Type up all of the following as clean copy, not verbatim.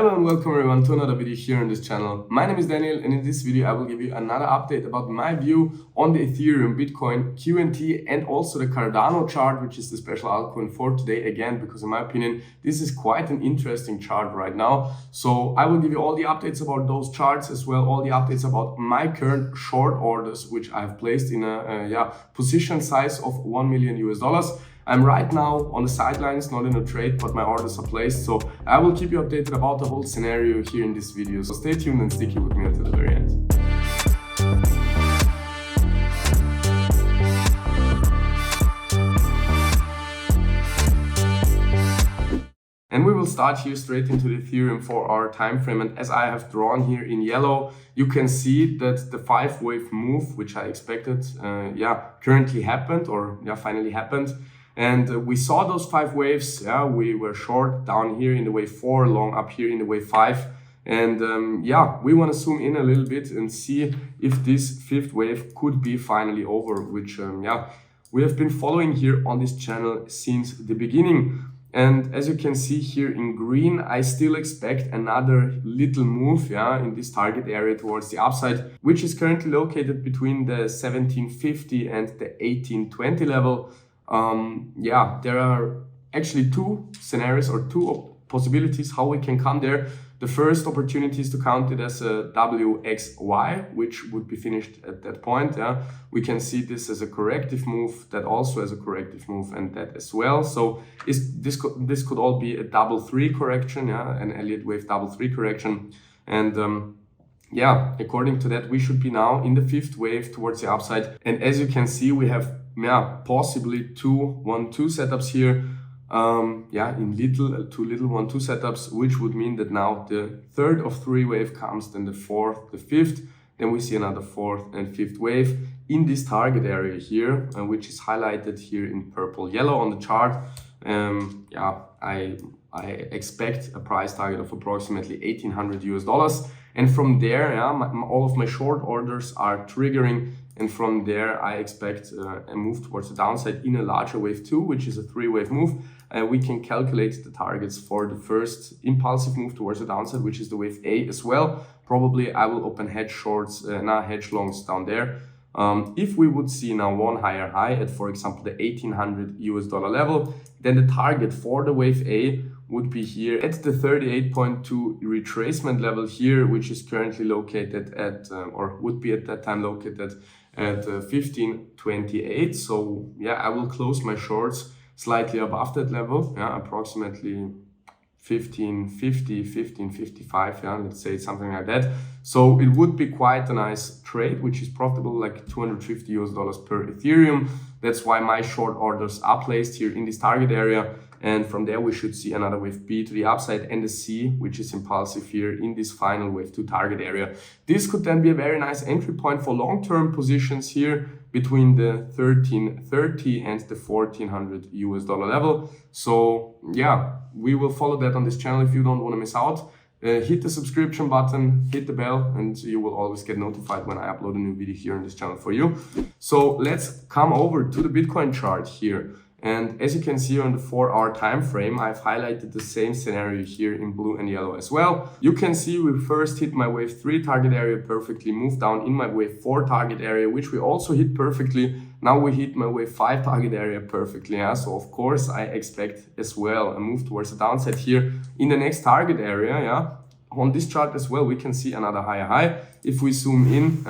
Hello and welcome everyone to another video here on this channel. My name is Daniel and in this video I will give you another update about my view on the Ethereum, Bitcoin, QNT and also the Cardano chart, which is the special altcoin for today again, because in my opinion this is quite an interesting chart right now. So I will give you all the updates about those charts as well, all the updates about my current short orders which I have placed in a position size of $1 million US. I'm right now on the sidelines, not in a trade, but my orders are placed. So I will keep you updated about the whole scenario here in this video. So stay tuned and stick with me until the very end. And we will start here straight into the Ethereum 4-hour time frame. And as I have drawn here in yellow, you can see that the 5-wave move, which I expected, currently happened or finally happened. And we saw those 5 waves. We were short down here in the wave 4, long up here in the wave 5. And we want to zoom in a little bit and see if this 5th wave could be finally over, which we have been following here on this channel since the beginning. And as you can see here in green, I still expect another little move in this target area towards the upside, which is currently located between the 1750 and the 1820 level. There are actually 2 scenarios or 2 possibilities how we can come there. The first opportunity is to count it as a WXY, which would be finished at that point. We can see this as a corrective move, that also as a corrective move, and that as well. So this could all be a double 3 correction, an Elliott wave double 3 correction. And according to that, we should be now in the 5th wave towards the upside. And as you can see, we have possibly 2 1-2 setups here. In two little 1-2 setups, which would mean that now the 3rd of 3 wave comes, then the 4th, the 5th, then we see another 4th and 5th wave in this target area here, which is highlighted here in purple yellow on the chart. I expect a price target of approximately $1,800 US, and from there, all of my short orders are triggering. And from there, I expect a move towards the downside in a larger wave 2, which is a 3-wave move. We can calculate the targets for the first impulsive move towards the downside, which is the wave A as well. Probably I will open hedge shorts, hedge longs down there. If we would see now one higher high at, for example, the $1,800 US level, then the target for the wave A would be here at the 38.2 retracement level here, which is currently located at, or would be at that time located at 1528. So I will close my shorts slightly above that level, approximately 1550, 1555, let's say something like that. So it would be quite a nice trade, which is profitable, like $250 US per Ethereum. That's why my short orders are placed here in this target area. And from there, we should see another wave B to the upside and a C, which is impulsive here in this final wave 2 target area. This could then be a very nice entry point for long-term positions here between the 1330 and the $1,400 US level. So we will follow that on this channel. If you don't want to miss out, hit the subscription button, hit the bell, and you will always get notified when I upload a new video here on this channel for you. So let's come over to the Bitcoin chart here. And as you can see on the 4-hour time frame, I've highlighted the same scenario here in blue and yellow as well. You can see we first hit my wave 3 target area perfectly, moved down in my wave 4 target area, which we also hit perfectly. Now we hit my wave 5 target area perfectly. So of course I expect as well a move towards the downside here in the next target area. On this chart as well, we can see another higher high. If we zoom in,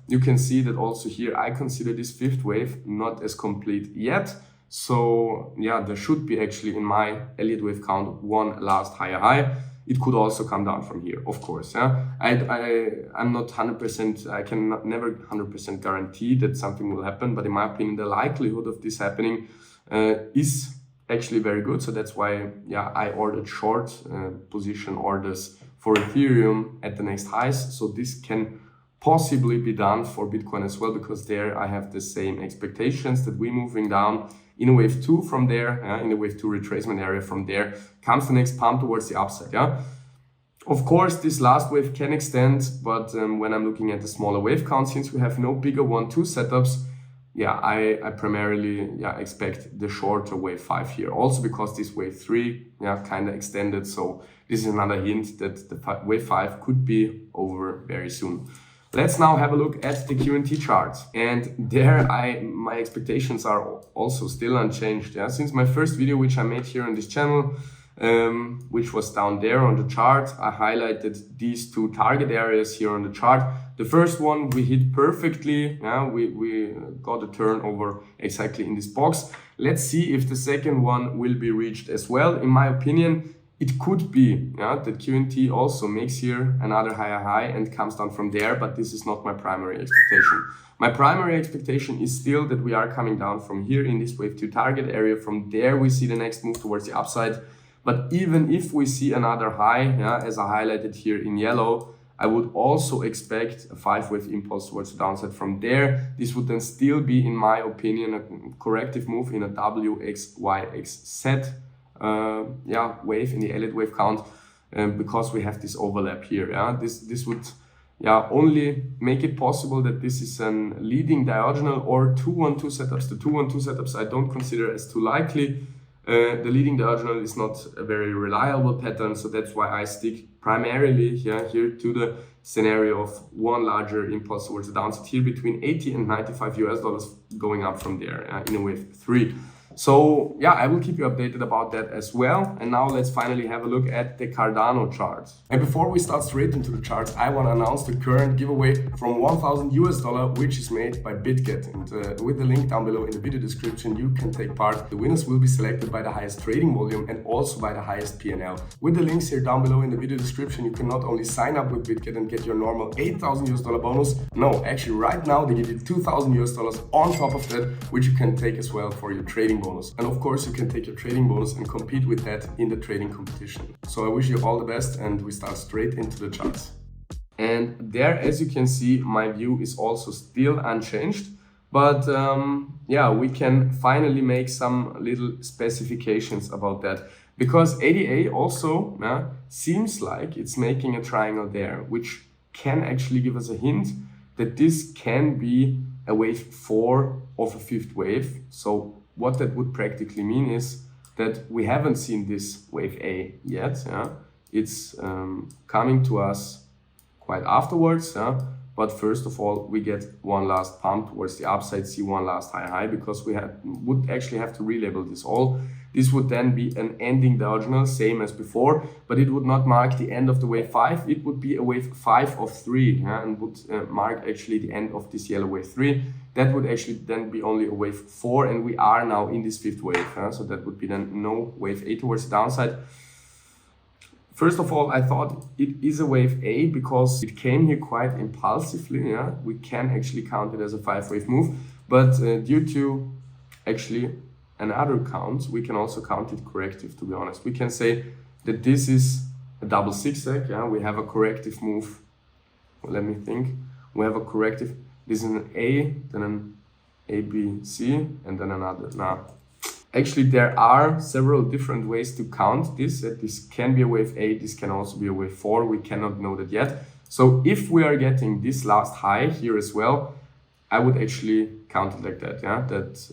you can see that also here I consider this 5th wave not as complete yet. So there should be actually in my Elliott wave count one last higher high. It could also come down from here, of course. I'm not 100%, I can never 100% guarantee that something will happen, but in my opinion, the likelihood of this happening is actually very good. So that's why I ordered short position orders for Ethereum at the next highs. So this can possibly be done for Bitcoin as well, because there I have the same expectations that we're moving down in a wave 2 from there, in the wave 2 retracement area. From there comes the next pump towards the upside. Of course, this last wave can extend, but when I'm looking at the smaller wave count, since we have no bigger 1-2 setups, I primarily expect the shorter wave 5 here. Also because this wave 3 kind of extended. So this is another hint that the wave 5 could be over very soon. Let's now have a look at the guarantee chart. And there my expectations are also still unchanged. Since my first video, which I made here on this channel, which was down there on the chart, I highlighted these two target areas here on the chart. The first one we hit perfectly. We got a turnover exactly in this box. Let's see if the second one will be reached as well. In my opinion, it could be that QNT also makes here another higher high and comes down from there, but this is not my primary expectation. My primary expectation is still that we are coming down from here in this wave 2 target area. From there we see the next move towards the upside. But even if we see another high, as I highlighted here in yellow, I would also expect a 5-wave impulse towards the downside from there. This would then still be, in my opinion, a corrective move in a WXYXZ wave in the Elliott wave count, because we have this overlap here. This would only make it possible that this is an leading diagonal or 2-1-2 setups. The 2-1-2 setups I don't consider as too likely. The leading diagonal is not a very reliable pattern, so that's why I stick primarily here to the scenario of one larger impulse towards the downside here between 80 and 95 US dollars going up from there in a wave 3. So I will keep you updated about that as well. And now let's finally have a look at the Cardano chart. And before we start straight into the charts, I want to announce the current giveaway from $1,000 US, which is made by BITGET. And with the link down below in the video description, you can take part. The winners will be selected by the highest trading volume and also by the highest P&L. With the links here down below in the video description, you can not only sign up with BITGET and get your normal $8,000 US bonus. No, actually right now they give you $2,000 US on top of that, which you can take as well for your trading bonus. And of course, you can take your trading bonus and compete with that in the trading competition. So I wish you all the best, and we start straight into the charts. And there, as you can see, my view is also still unchanged. But we can finally make some little specifications about that. Because ADA also seems like it's making a triangle there, which can actually give us a hint that this can be a wave 4 of a 5th wave. So what that would practically mean is that we haven't seen this wave A yet. It's coming to us quite afterwards. But first of all, we get one last pump towards the upside, see one last high, because we would actually have to relabel this all. This would then be an ending diagonal, same as before, but it would not mark the end of the wave 5. It would be a wave 5 of 3, and would mark actually the end of this yellow wave 3. That would actually then be only a wave 4, and we are now in this 5th wave. So that would be then no wave A towards the downside. First of all, I thought it is a wave A because it came here quite impulsively. We can actually count it as a 5-wave move, but due to actually another count, we can also count it corrective, to be honest. We can say that this is a double zigzag. We have a corrective move. Well, let me think. We have a corrective. This is an A, then an A, B, C, and then another. Now, actually, there are several different ways to count this. This can be a wave A, this can also be a wave 4. We cannot know that yet. So if we are getting this last high here as well, I would actually count it like that. That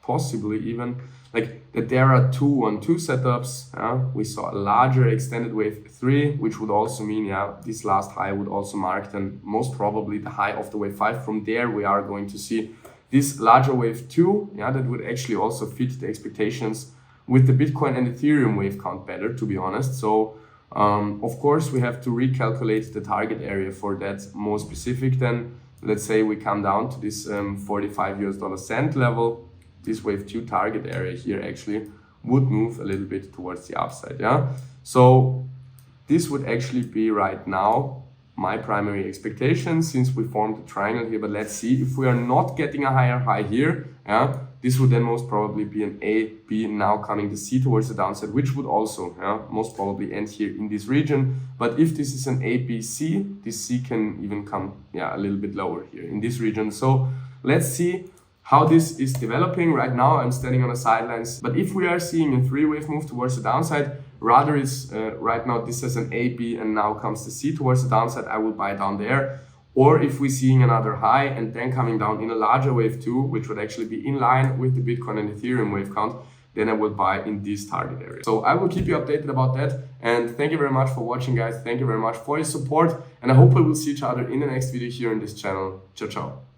possibly even like that there are 2-1-2 setups. We saw a larger extended wave 3, which would also mean this last high would also mark then most probably the high of the wave 5. From there we are going to see this larger wave 2, that would actually also fit the expectations with the Bitcoin and Ethereum wave count better, to be honest. So of course we have to recalculate the target area for that more specific. Then let's say we come down to this $45 cent level. This wave 2 target area here actually would move a little bit towards the upside. So this would actually be right now my primary expectation, since we formed a triangle here. But let's see if we are not getting a higher high here. This would then most probably be an A, B, now coming the C towards the downside, which would also most probably end here in this region. But if this is an A, B, C, this C can even come a little bit lower here in this region. So let's see how this is developing. Right now I'm standing on the sidelines, but if we are seeing a 3-wave move towards the downside, rather is right now this is an A, B, and now comes the C towards the downside, I will buy down there. Or if we're seeing another high and then coming down in a larger wave too, which would actually be in line with the Bitcoin and Ethereum wave count, then I will buy in this target area. So I will keep you updated about that. And thank you very much for watching, guys. Thank you very much for your support. And I hope we will see each other in the next video here on this channel. Ciao, ciao.